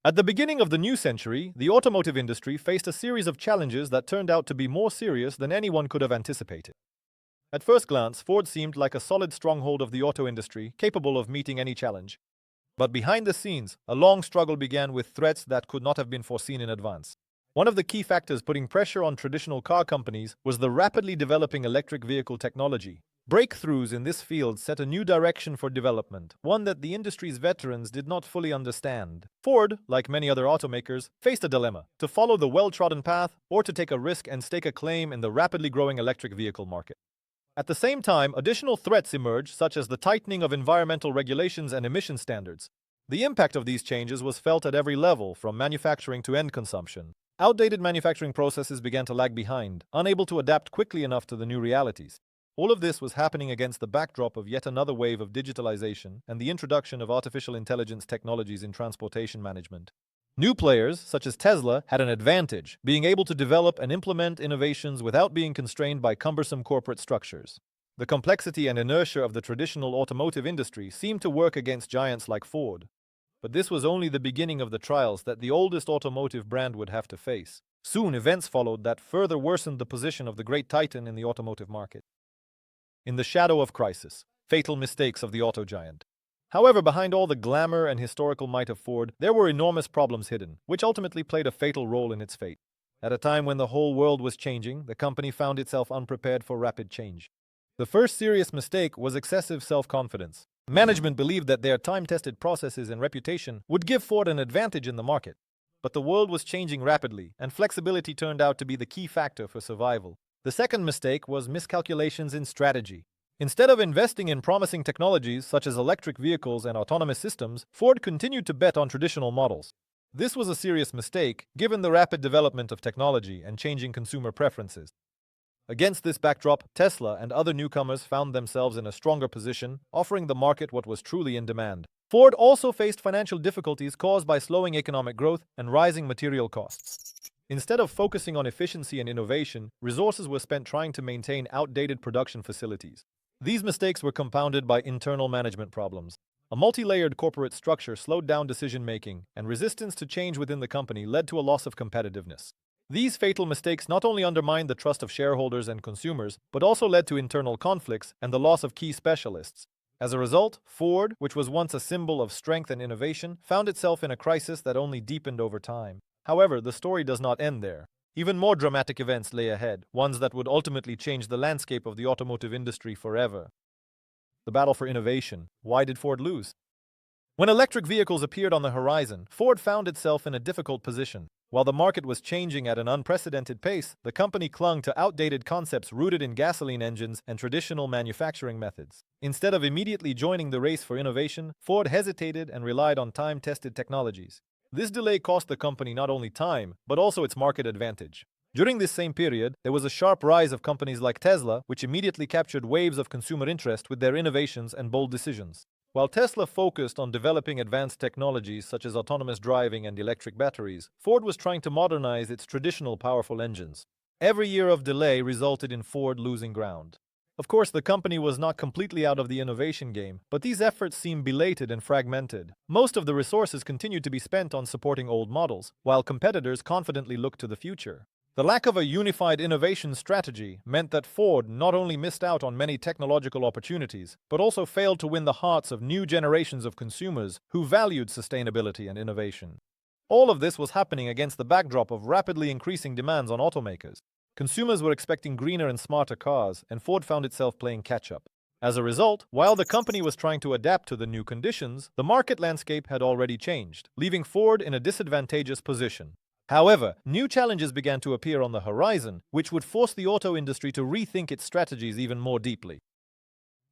At the beginning of the new century, the automotive industry faced a series of challenges that turned out to be more serious than anyone could have anticipated. At first glance, Ford seemed like a solid stronghold of the auto industry, capable of meeting any challenge. But behind the scenes, a long struggle began with threats that could not have been foreseen in advance. One of the key factors putting pressure on traditional car companies was the rapidly developing electric vehicle technology. Breakthroughs in this field set a new direction for development, one that the industry's veterans did not fully understand. Ford, like many other automakers, faced a dilemma: to follow the well-trodden path or to take a risk and stake a claim in the rapidly growing electric vehicle market. At the same time, additional threats emerged, such as the tightening of environmental regulations and emission standards. The impact of these changes was felt at every level, from manufacturing to end consumption. Outdated manufacturing processes began to lag behind, unable to adapt quickly enough to the new realities. All of this was happening against the backdrop of yet another wave of digitalization and the introduction of artificial intelligence technologies in transportation management. New players, such as Tesla, had an advantage, being able to develop and implement innovations without being constrained by cumbersome corporate structures. The complexity and inertia of the traditional automotive industry seemed to work against giants like Ford. But this was only the beginning of the trials that the oldest automotive brand would have to face. Soon, events followed that further worsened the position of the great titan in the automotive market. In the shadow of crisis, fatal mistakes of the auto giant. However, behind all the glamour and historical might of Ford, there were enormous problems hidden, which ultimately played a fatal role in its fate. At a time when the whole world was changing, the company found itself unprepared for rapid change. The first serious mistake was excessive self-confidence. Management believed that their time-tested processes and reputation would give Ford an advantage in the market. But the world was changing rapidly, and flexibility turned out to be the key factor for survival. The second mistake was miscalculations in strategy. Instead of investing in promising technologies such as electric vehicles and autonomous systems, Ford continued to bet on traditional models. This was a serious mistake, given the rapid development of technology and changing consumer preferences. Against this backdrop, Tesla and other newcomers found themselves in a stronger position, offering the market what was truly in demand. Ford also faced financial difficulties caused by slowing economic growth and rising material costs. Instead of focusing on efficiency and innovation, resources were spent trying to maintain outdated production facilities. These mistakes were compounded by internal management problems. A multi-layered corporate structure slowed down decision-making, and resistance to change within the company led to a loss of competitiveness. These fatal mistakes not only undermined the trust of shareholders and consumers, but also led to internal conflicts and the loss of key specialists. As a result, Ford, which was once a symbol of strength and innovation, found itself in a crisis that only deepened over time. However, the story does not end there. Even more dramatic events lay ahead, ones that would ultimately change the landscape of the automotive industry forever. The battle for innovation. Why did Ford lose? When electric vehicles appeared on the horizon, Ford found itself in a difficult position. While the market was changing at an unprecedented pace, the company clung to outdated concepts rooted in gasoline engines and traditional manufacturing methods. Instead of immediately joining the race for innovation, Ford hesitated and relied on time-tested technologies. This delay cost the company not only time, but also its market advantage. During this same period, there was a sharp rise of companies like Tesla, which immediately captured waves of consumer interest with their innovations and bold decisions. While Tesla focused on developing advanced technologies such as autonomous driving and electric batteries, Ford was trying to modernize its traditional powerful engines. Every year of delay resulted in Ford losing ground. Of course, the company was not completely out of the innovation game, but these efforts seemed belated and fragmented. Most of the resources continued to be spent on supporting old models, while competitors confidently looked to the future. The lack of a unified innovation strategy meant that Ford not only missed out on many technological opportunities, but also failed to win the hearts of new generations of consumers who valued sustainability and innovation. All of this was happening against the backdrop of rapidly increasing demands on automakers. Consumers were expecting greener and smarter cars, and Ford found itself playing catch-up. As a result, while the company was trying to adapt to the new conditions, the market landscape had already changed, leaving Ford in a disadvantageous position. However, new challenges began to appear on the horizon, which would force the auto industry to rethink its strategies even more deeply.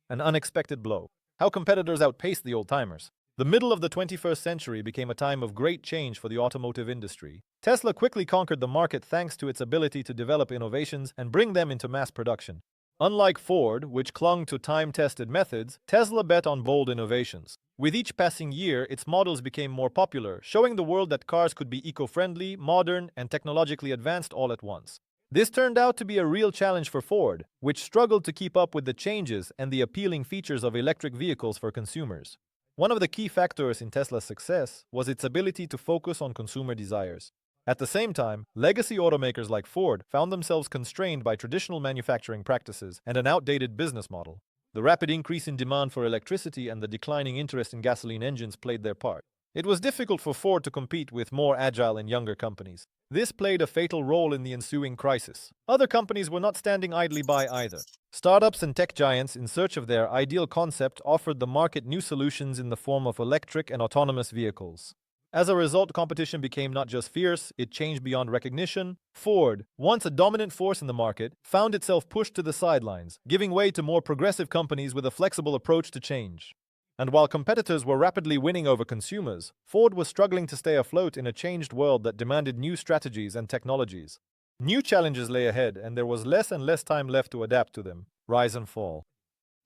An unexpected blow. How competitors outpaced the old-timers. The middle of the 21st century became a time of great change for the automotive industry. Tesla quickly conquered the market thanks to its ability to develop innovations and bring them into mass production. Unlike Ford, which clung to time-tested methods, Tesla bet on bold innovations. With each passing year, its models became more popular, showing the world that cars could be eco-friendly, modern, and technologically advanced all at once. This turned out to be a real challenge for Ford, which struggled to keep up with the changes and the appealing features of electric vehicles for consumers. One of the key factors in Tesla's success was its ability to focus on consumer desires. At the same time, legacy automakers like Ford found themselves constrained by traditional manufacturing practices and an outdated business model. The rapid increase in demand for electricity and the declining interest in gasoline engines played their part. It was difficult for Ford to compete with more agile and younger companies. This played a fatal role in the ensuing crisis. Other companies were not standing idly by either. Startups and tech giants, in search of their ideal concept, offered the market new solutions in the form of electric and autonomous vehicles. As a result, competition became not just fierce, it changed beyond recognition. Ford, once a dominant force in the market, found itself pushed to the sidelines, giving way to more progressive companies with a flexible approach to change. And while competitors were rapidly winning over consumers, Ford was struggling to stay afloat in a changed world that demanded new strategies and technologies. New challenges lay ahead, and there was less and less time left to adapt to them. Rise and fall.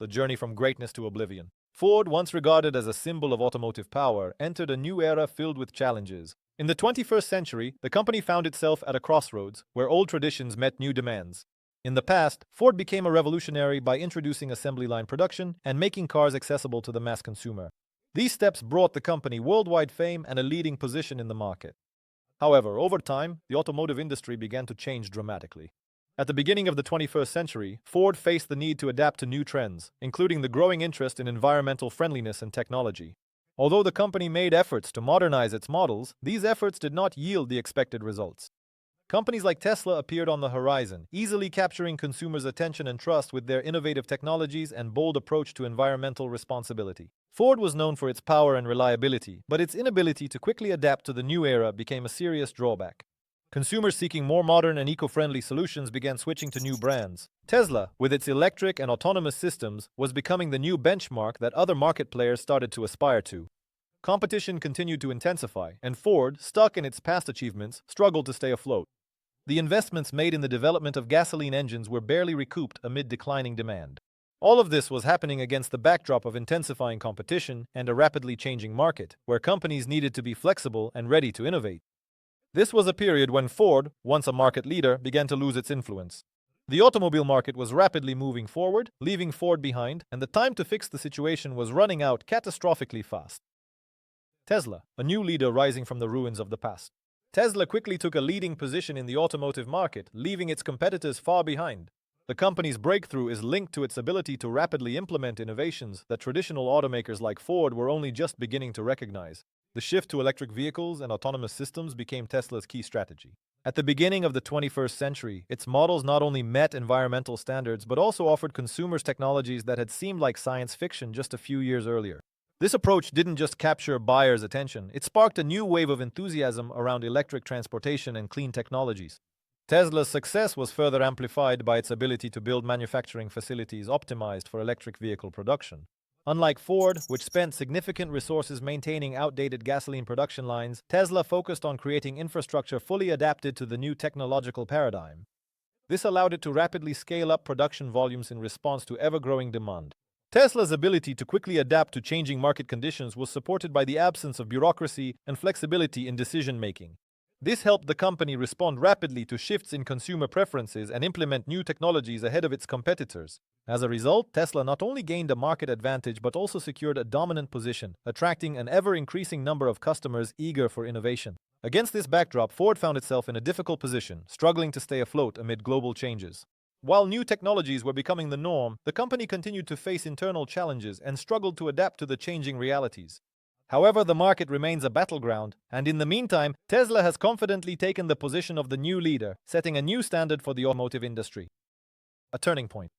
The journey from greatness to oblivion. Ford, once regarded as a symbol of automotive power, entered a new era filled with challenges. In the 21st century, the company found itself at a crossroads where old traditions met new demands. In the past, Ford became a revolutionary by introducing assembly line production and making cars accessible to the mass consumer. These steps brought the company worldwide fame and a leading position in the market. However, over time, the automotive industry began to change dramatically. At the beginning of the 21st century, Ford faced the need to adapt to new trends, including the growing interest in environmental friendliness and technology. Although the company made efforts to modernize its models, these efforts did not yield the expected results. Companies like Tesla appeared on the horizon, easily capturing consumers' attention and trust with their innovative technologies and bold approach to environmental responsibility. Ford was known for its power and reliability, but its inability to quickly adapt to the new era became a serious drawback. Consumers seeking more modern and eco-friendly solutions began switching to new brands. Tesla, with its electric and autonomous systems, was becoming the new benchmark that other market players started to aspire to. Competition continued to intensify, and Ford, stuck in its past achievements, struggled to stay afloat. The investments made in the development of gasoline engines were barely recouped amid declining demand. All of this was happening against the backdrop of intensifying competition and a rapidly changing market, where companies needed to be flexible and ready to innovate. This was a period when Ford, once a market leader, began to lose its influence. The automobile market was rapidly moving forward, leaving Ford behind, and the time to fix the situation was running out catastrophically fast. Tesla, a new leader rising from the ruins of the past. Tesla quickly took a leading position in the automotive market, leaving its competitors far behind. The company's breakthrough is linked to its ability to rapidly implement innovations that traditional automakers like Ford were only just beginning to recognize. The shift to electric vehicles and autonomous systems became Tesla's key strategy. At the beginning of the 21st century, its models not only met environmental standards but also offered consumers technologies that had seemed like science fiction just a few years earlier. This approach didn't just capture buyers' attention, it sparked a new wave of enthusiasm around electric transportation and clean technologies. Tesla's success was further amplified by its ability to build manufacturing facilities optimized for electric vehicle production. Unlike Ford, which spent significant resources maintaining outdated gasoline production lines, Tesla focused on creating infrastructure fully adapted to the new technological paradigm. This allowed it to rapidly scale up production volumes in response to ever-growing demand. Tesla's ability to quickly adapt to changing market conditions was supported by the absence of bureaucracy and flexibility in decision-making. This helped the company respond rapidly to shifts in consumer preferences and implement new technologies ahead of its competitors. As a result, Tesla not only gained a market advantage but also secured a dominant position, attracting an ever-increasing number of customers eager for innovation. Against this backdrop, Ford found itself in a difficult position, struggling to stay afloat amid global changes. While new technologies were becoming the norm, the company continued to face internal challenges and struggled to adapt to the changing realities. However, the market remains a battleground, and in the meantime, Tesla has confidently taken the position of the new leader, setting a new standard for the automotive industry. A turning point.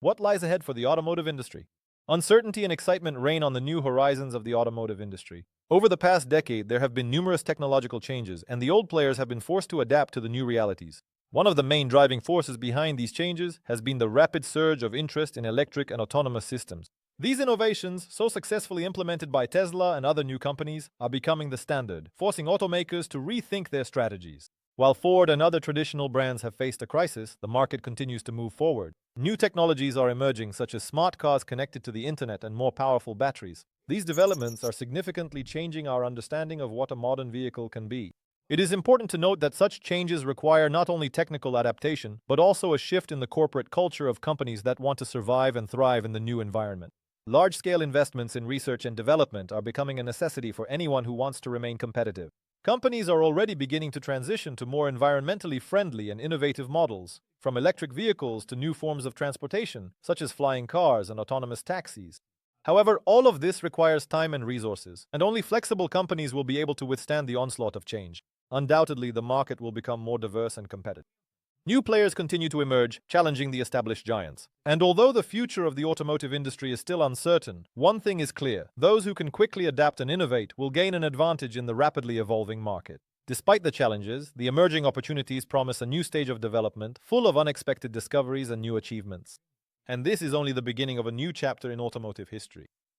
What lies ahead for the automotive industry? Uncertainty and excitement reign on the new horizons of the automotive industry. Over the past decade, there have been numerous technological changes, and the old players have been forced to adapt to the new realities. One of the main driving forces behind these changes has been the rapid surge of interest in electric and autonomous systems. These innovations, so successfully implemented by Tesla and other new companies, are becoming the standard, forcing automakers to rethink their strategies. While Ford and other traditional brands have faced a crisis, the market continues to move forward. New technologies are emerging, such as smart cars connected to the internet and more powerful batteries. These developments are significantly changing our understanding of what a modern vehicle can be. It is important to note that such changes require not only technical adaptation, but also a shift in the corporate culture of companies that want to survive and thrive in the new environment. Large-scale investments in research and development are becoming a necessity for anyone who wants to remain competitive. Companies are already beginning to transition to more environmentally friendly and innovative models, from electric vehicles to new forms of transportation, such as flying cars and autonomous taxis. However, all of this requires time and resources, and only flexible companies will be able to withstand the onslaught of change. Undoubtedly, the market will become more diverse and competitive. New players continue to emerge, challenging the established giants. And although the future of the automotive industry is still uncertain, one thing is clear: those who can quickly adapt and innovate will gain an advantage in the rapidly evolving market. Despite the challenges, the emerging opportunities promise a new stage of development, full of unexpected discoveries and new achievements. And this is only the beginning of a new chapter in automotive history.